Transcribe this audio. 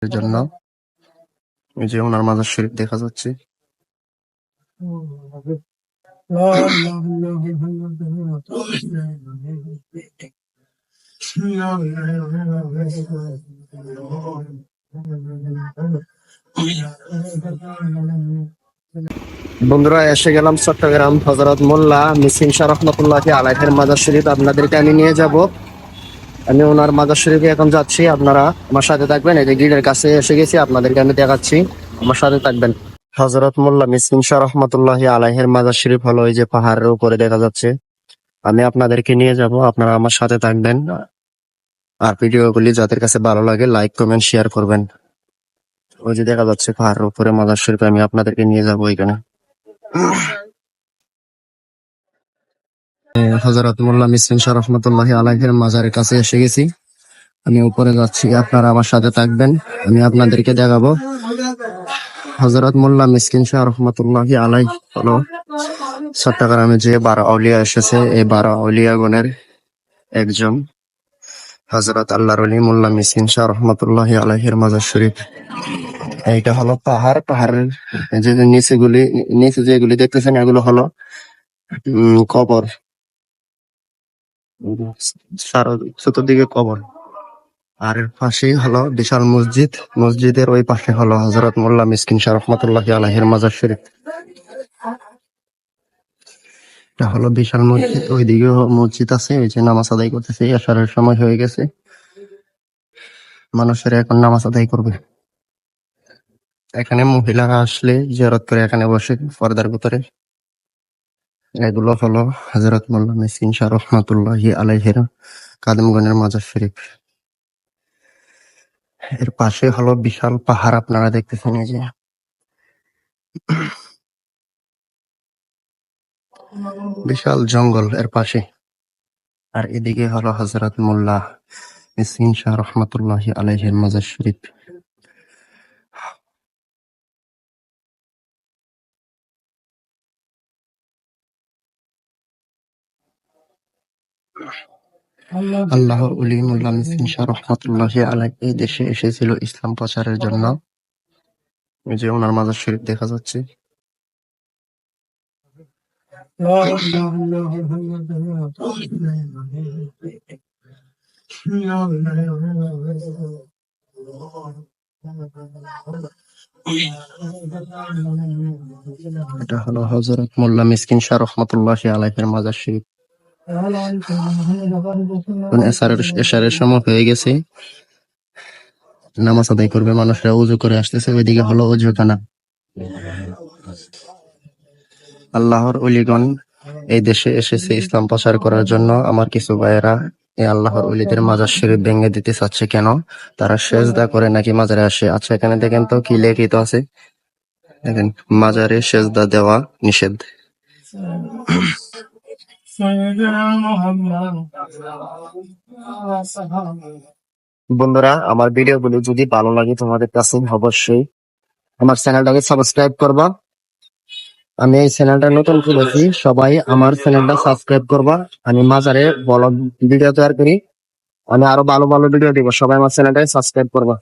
এর জন্য এই যে ওনার মাজার শরীফ দেখা যাচ্ছে। বন্ধুরা, এসে গেলাম চট্টগ্রাম হযরত মোল্লা মিসকিন শাহ রহমাতুল্লাহি আলাইহির মাজার শরীফ। আপনাদেরকে আমি নিয়ে যাব। আমি ওনার মাজার শরীফে এখন যাচ্ছি, আপনারা আমার সাথে থাকবেন। এই যে গিলের কাছে এসে গেছি, আপনাদেরকে আমি দেখাচ্ছি, আমার সাথে থাকবেন। হযরত মোল্লা মিসকিন শাহ রহমাতুল্লাহি আলাইহির মাজার শরীফ হলো এই যে পাহাড়ের উপরে দেখা যাচ্ছে। আমি আপনাদেরকে নিয়ে যাব, আপনারা আমার সাথে থাকবেন। আর ভিডিওগুলি যাদের কাছে ভালো লাগে লাইক কমেন্ট শেয়ার করবেন। ওই যে দেখা যাচ্ছে পাহাড়ের উপরে মাজার শরীফ, আমি আপনাদেরকে নিয়ে যাব ওইখানে। হযরত মোল্লা মিসকিন শাহ রহমাতুল্লাহি আলাইহির মাজারের কাছে এসে গেছি, আমি উপরে যাচ্ছি, আপনারা আমার সাথে থাকবেন, আমি আপনাদেরকে দেখাবো। হযরত মোল্লা মিসকিন শাহ রহমাতুল্লাহি আলাইহি হলো চট্টগ্রামে যে 12 আউলিয়া এসেছে, এই 12 আউলিয়াগণের একজন হযরত আল্লাহর ওলি মোল্লা মিসকিন শাহ রহমাতুল্লাহি আলাইহির মাজার শরীফ। এইটা হলো পাহাড়ের যে নিচে যেগুলি দেখতেছেন এগুলো হলো কবর, চতুর্দিকে কবর। আর এর পাশেই হলো বিশাল মসজিদ, মসজিদের ওই পাশে হলো হযরত মোল্লা মিসকিন শাহ রহমাতুল্লাহি আলাইহির মাজার শরীফ। এটা হলো বিশাল মসজিদ, ওইদিকে মসজিদ আছে, ওই যে নামাজ আদায় করতেছে। এশারের সময় হয়ে গেছে, মানুষেরা এখন নামাজ আদায় করবে। এখানে মহিলারা আসলে জিয়ারত করে এখানে বসে পর্দার ভিতরে। এগুলো হলো হযরত মোল্লা মিসকিন শাহ রহমাতুল্লাহি আলাইহির কাদেমগণের মাজার শরীফ। এর পাশে হলো বিশাল পাহাড়, আপনারা দেখতেছেন এই যে বিশাল জঙ্গল এর পাশে। আর এদিকে হলো হযরত মোল্লা মিসকিন শাহ রহমাতুল্লাহি আলাইহির মাজার শরীফ। আল্লাহর ওলি মোল্লা মিসকিন শাহ রহমাতুল্লাহি আলাইহি এই দেশে এসেছিল ইসলাম প্রচারের জন্য। এই যে ওনার মাজার শরীফ দেখা যাচ্ছে। এটা হলো হযরত মোল্লা মিসকিন শাহ রহমাতুল্লাহি আলাইহির মাজার শরীফ। এশারের সময় হয়ে গেছে, নামাজ আদায় করবে, মানুষরা উজু করে আসতেছে। ওইদিকে হলো উজুখানা। আল্লাহর ওলিগণ এই দেশে এসেছে ইসলাম প্রচার করার জন্য। আমার কিছু ভাইয়েরা এই আল্লাহর ওলিদের মাজার শরীফ ভেঙে দিতে চাচ্ছে কেন? তারা সেজদা করে নাকি মাজারে আসে? আচ্ছা, এখানে দেখেন তো কি লিখিত আছে। দেখেন, মাজারে সেজদা দেওয়া নিষেধ। বন্ধুরা, আমার ভিডিওগুলো যদি ভালো লাগে তোমাদের কাছে, অবশ্যই আমার চ্যানেলটাকে সাবস্ক্রাইব করবা। আমি এই চ্যানেলটা নতুন খুলেছি, সবাই আমার চ্যানেলটা সাবস্ক্রাইব করবা। আমি মাজারে ব্লগ ভিডিও তৈরি করি, আমি আরো ভালো ভালো ভিডিও দিব, সবাই আমার চ্যানেলটাকে সাবস্ক্রাইব করবা।